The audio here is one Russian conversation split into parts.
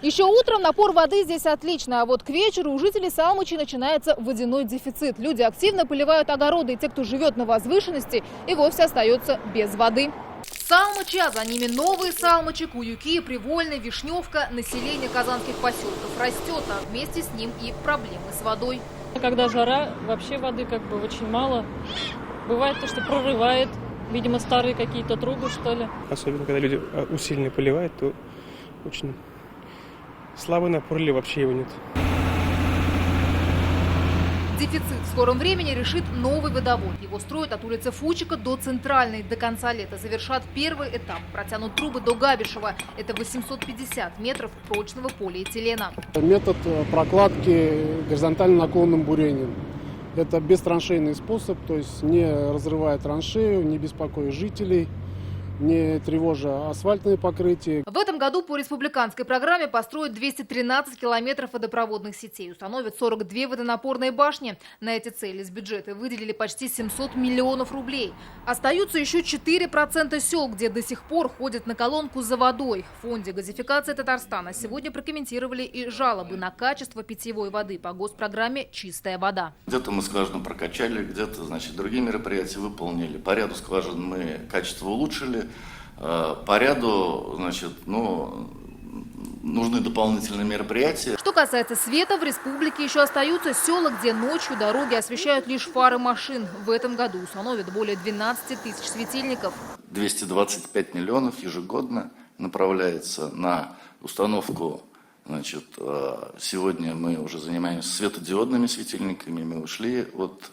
Еще утром напор воды здесь отлично, а вот к вечеру у жителей Салмычи начинается водяной дефицит. Люди активно поливают огороды, и те, кто живет на возвышенности, и вовсе остаются без воды. Салмычи, а за ними новые Салмычи, Куюки, Привольный, Вишневка. Население казанских поселков растет, а вместе с ним и проблемы с водой. Когда жара, вообще воды очень мало. Бывает то, что прорывает, видимо, старые какие-то трубы, что ли. Особенно, когда люди усиленно поливают, то очень слабый напор или вообще его нет. Дефицит в скором времени решит новый водовод. Его строят от улицы Фучика до Центральной. До конца лета завершат первый этап. Протянут трубы до Габишева. Это 850 метров прочного полиэтилена. Метод прокладки горизонтально наклонным бурением. Это бестраншейный способ, то есть не разрывая траншею, не беспокоя жителей, не тревожа асфальтные покрытия. В этом году по республиканской программе построят 213 километров водопроводных сетей, установят 42 водонапорные башни. На эти цели из бюджета выделили почти 700 миллионов рублей. Остаются еще 4% сел, где до сих пор ходят на колонку за водой. В фонде газификации Татарстана сегодня прокомментировали и жалобы на качество питьевой воды по госпрограмме «Чистая вода». Где-то мы скважину прокачали, где-то, другие мероприятия выполнили. По ряду скважин мы качество улучшили. По ряду, нужны дополнительные мероприятия. Что касается света, в республике еще остаются села, где ночью дороги освещают лишь фары машин. В этом году установят более 12 тысяч светильников. 225 миллионов ежегодно направляется на установку. Сегодня мы уже занимаемся светодиодными светильниками. Мы ушли от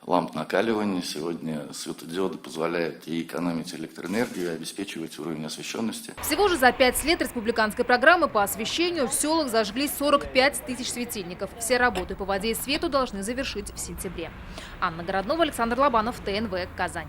ламп накаливания. Сегодня светодиоды позволяют и экономить электроэнергию, и обеспечивать уровень освещенности. Всего же за 5 лет республиканской программы по освещению в селах зажглись 45 тысяч светильников. Все работы по воде и свету должны завершить в сентябре. Анна Городнова, Александр Лобанов, ТНВ, Казань.